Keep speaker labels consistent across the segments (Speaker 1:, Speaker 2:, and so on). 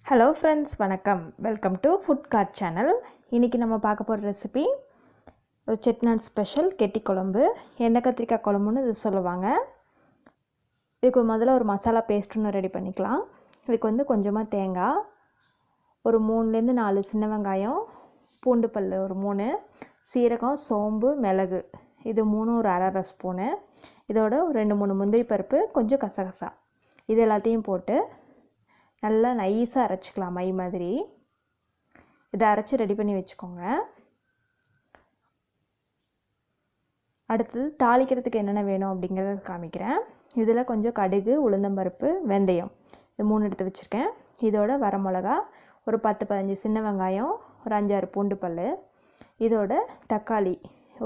Speaker 1: Hello friends, வணக்கம். Welcome to food card channel. இன்றைக்கி நம்ம பார்க்க போகிற ரெசிபி ஒரு செட்டிநாடு ஸ்பெஷல் கெட்டி குழம்பு, எண்ணெய் கத்திரிக்காய் குழம்புன்னு இது சொல்லுவாங்க. இதுக்கு முதல்ல ஒரு மசாலா பேஸ்ட் ஒன்று ரெடி பண்ணிக்கலாம். இதுக்கு கொஞ்சமாக தேங்காய், ஒரு 3லேருந்து 4 சின்ன வெங்காயம், பூண்டு பல் ஒரு 3, சீரகம், சோம்பு, மிளகு இது 3 ஒரு அரை ஸ்பூனு, இதோட ஒரு 2-3 முந்திரி பருப்பு, கொஞ்சம் கசகசா இது எல்லாத்தையும் போட்டு நல்லா நைஸாக அரைச்சிக்கலாம். மை மாதிரி இதை அரைச்சி ரெடி பண்ணி வச்சுக்கோங்க. அடுத்தது தாளிக்கிறதுக்கு என்னென்ன வேணும் அப்படிங்கிறத காமிக்கிறேன். இதில் கொஞ்சம் கடுகு, உளுந்தம்பருப்பு, வெந்தயம் இது 3 எடுத்து வச்சுருக்கேன். இதோட வரமிளகா, ஒரு 10-15 சின்ன வெங்காயம், ஒரு 5-6 பூண்டு பல், இதோட தக்காளி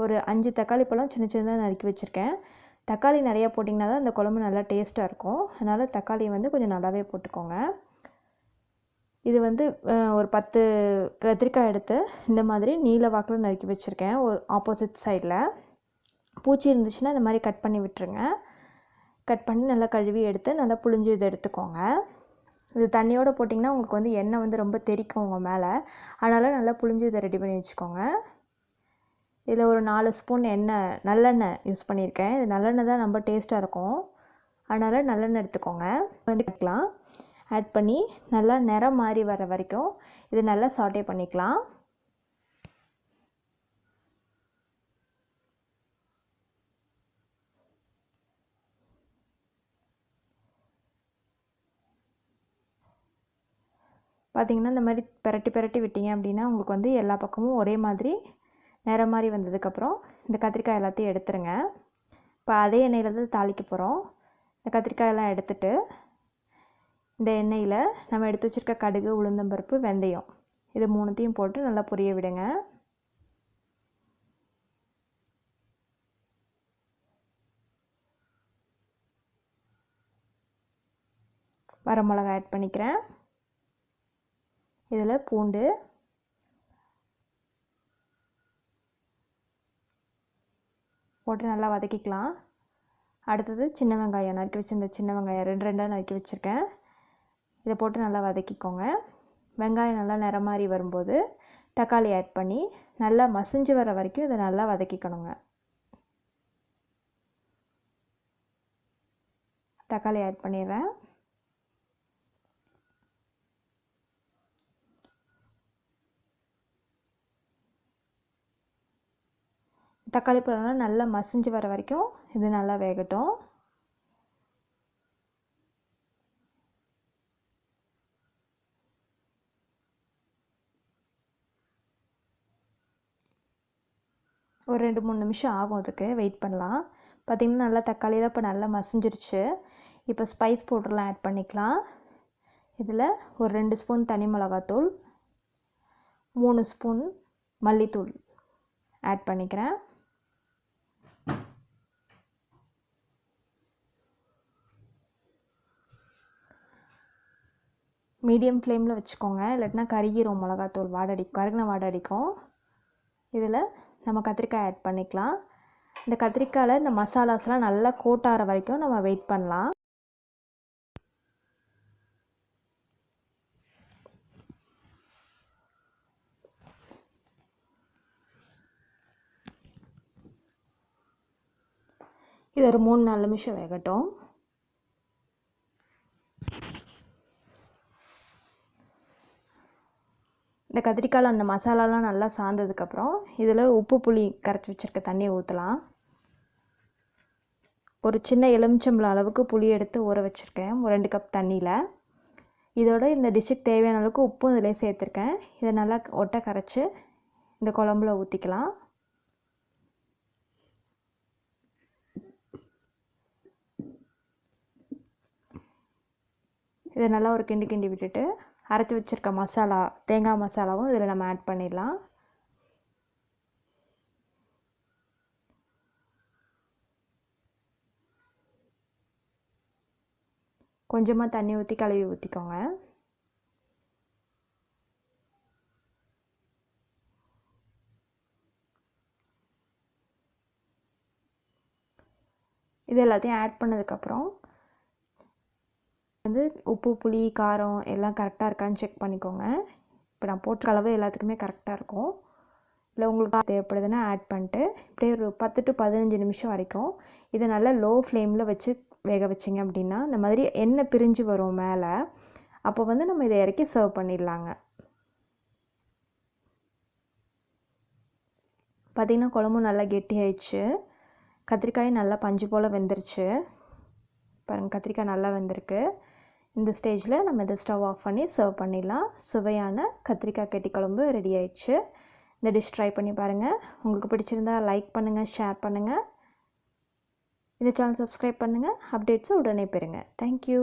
Speaker 1: ஒரு 5 தக்காளி பழம் சின்ன சின்னதாக நறுக்கி வச்சுருக்கேன். தக்காளி நிறையா போட்டிங்கன்னா தான் அந்த குழம்பு நல்லா டேஸ்ட்டாக இருக்கும். அதனால் தக்காளியை கொஞ்சம் நல்லாவே போட்டுக்கோங்க. இது ஒரு 10 கத்திரிக்காய் எடுத்து இந்த மாதிரி நீல வாக்கில் நறுக்கி வச்சுருக்கேன். ஒரு ஆப்போசிட் சைடில் பூச்சி இருந்துச்சுன்னா இந்த மாதிரி கட் பண்ணி விட்டுருங்க. கட் பண்ணி நல்லா கழுவி எடுத்து நல்லா புழிஞ்சு இதை எடுத்துக்கோங்க. இது தண்ணியோடு போட்டிங்கன்னா உங்களுக்கு எண்ணெய் ரொம்ப தெறிக்கும் உங்கள் மேலே. அதனால் நல்லா புழிஞ்சு இதை ரெடி பண்ணி வச்சுக்கோங்க. இதில் ஒரு 4 ஸ்பூன் எண்ணெய், நல்லெண்ணெய் யூஸ் பண்ணியிருக்கேன். இது நல்லெண்ணெய் தான் ரொம்ப டேஸ்ட்டாக இருக்கும். அதனால் நல்லெண்ணெய் எடுத்துக்கோங்க. எடுத்துக்கலாம். ஆட் பண்ணி நல்லா நிறம் மாறி வர வரைக்கும் இது நல்லா சாட்டே பண்ணிக்கலாம். பார்த்திங்கன்னா இந்த மாதிரி பிரட்டி விட்டீங்க அப்படின்னா உங்களுக்கு எல்லா பக்கமும் ஒரே மாதிரி நிறம் மாதிரி வந்ததுக்கப்புறம் இந்த கத்திரிக்காய் எல்லாத்தையும் எடுத்துருங்க. இப்போ அதே எண்ணெயில் தான் தாளிக்க போகிறோம். இந்த கத்திரிக்காயெல்லாம் எடுத்துட்டு இந்த எண்ணெயில் நம்ம எடுத்து வச்சுருக்க கடுகு, உளுந்தம்பருப்பு, வெந்தயம் இது 3த்தையும் போட்டு நல்லா பொரிய விடுங்க. வரமிளகா ஆட் பண்ணிக்கிறேன். இதில் பூண்டு, போட்டு நல்லா வதக்கிக்கலாம். அடுத்தது சின்ன வெங்காயம் நறுக்கி வச்சுருந்த சின்ன வெங்காயம் 2 நறுக்கி வச்சுருக்கேன். இதை போட்டு நல்லா வதக்கிக்கோங்க. வெங்காயம் நல்லா நிறம் மாதிரி வரும்போது தக்காளி ஆட் பண்ணி நல்லா மசிஞ்சு வர வரைக்கும் இதை நல்லா வதக்கிக்கணுங்க. தக்காளி ஆட் பண்ணிடுறேன். தக்காளி பழம் நல்லா மசிஞ்சு வர வரைக்கும் இது நல்லா வேகட்டும். ஒரு 2-3 நிமிஷம் ஆகும், அதுக்கு வெயிட் பண்ணலாம். பார்த்திங்கன்னா நல்லா தக்காளியில் இப்போ நல்லா மசிஞ்சிருச்சு. இப்போ ஸ்பைஸ் பவுடர்லாம் ஆட் பண்ணிக்கலாம். இதில் ஒரு 2 ஸ்பூன் தனி மிளகாத்தூள், 3 ஸ்பூன் மல்லித்தூள் ஆட் பண்ணிக்கிறேன். மீடியம் ஃப்ளேமில் வச்சுக்கோங்க, இல்லாட்டினா கருகிரும். மிளகாத்தூள் கருகின வாடை அடிக்கும். இதில் நம்ம கத்திரிக்காய் ஆட் பண்ணிக்கலாம். இந்த கத்திரிக்காயில் இந்த மசாலாஸ்லாம் நல்லா கோட் ஆகிற வரைக்கும் நம்ம வெயிட் பண்ணலாம். இது ஒரு 3-4 நிமிஷம் வேகட்டும். இந்த கத்திரிக்காயில் அந்த மசாலாலாம் நல்லா சார்ந்ததுக்கப்புறம் இதில் உப்பு, புளி கரைச்சி வச்சுருக்க தண்ணியை ஊற்றலாம். ஒரு சின்ன எலுமிச்சம்பழம் அளவுக்கு புளி எடுத்து ஊற வச்சுருக்கேன், ஒரு 2 கப் தண்ணியில். இதோட இந்த டிஷ்ஷுக்கு தேவையான அளவுக்கு உப்பும் இதிலே சேர்த்துருக்கேன். இதை நல்லா ஒட்டை கரைச்சி இந்த குழம்புல ஊற்றிக்கலாம். இதை நல்லா ஒரு கிண்டி விட்டுட்டு அரைச்சி வச்சுருக்க மசாலா, தேங்காய் மசாலாவும் இதில் நம்ம ஆட் பண்ணிடலாம். கொஞ்சமாக தண்ணி ஊற்றி கழுவி ஊற்றிக்கோங்க. இது எல்லாத்தையும் ஆட் பண்ணதுக்கப்புறம் வந்து உப்பு புளி காரம் எல்லாம் கரெக்டாக இருக்கான்னு செக் பண்ணிக்கோங்க. இப்போ நான் போட்ட அளவு எல்லாத்துக்குமே கரெக்டாக இருக்கும். இல்லை உங்களுக்கு தேவைப்படுதுன்னா ஆட் பண்ணிட்டு இப்படியே ஒரு 10 to 15 நிமிஷம் வரைக்கும் இதை நல்லா லோ ஃப்ளேமில் வச்சு வேக வச்சிங்க அப்படின்னா இந்த மாதிரி எண்ணெய் பிரிஞ்சு வரும் மேலே. அப்போ வந்து நம்ம இதை இறக்கி சர்வ் பண்ணிடலாங்க. பார்த்திங்கன்னா குழம்பும் நல்லா கெட்டியாயிடுச்சு. கத்திரிக்காயும் நல்லா பஞ்சு போல் வெந்துருச்சு. பாருங்கள், கத்திரிக்காய் நல்லா வெந்திருக்கு. இந்த ஸ்டேஜில் நம்ம இதை ஸ்டவ் ஆஃப் பண்ணி சர்வ் பண்ணிடலாம். சுவையான கத்திரிக்காய் கெட்டி குழம்பு ரெடி ஆயிடுச்சு. இந்த டிஷ் ட்ரை பண்ணி பாருங்கள். உங்களுக்கு பிடிச்சிருந்தா லைக் பண்ணுங்கள், ஷேர் பண்ணுங்கள். இந்த சேனல் சப்ஸ்கிரைப் பண்ணுங்கள். அப்டேட்ஸை உடனே பெறுங்க. தேங்க்யூ.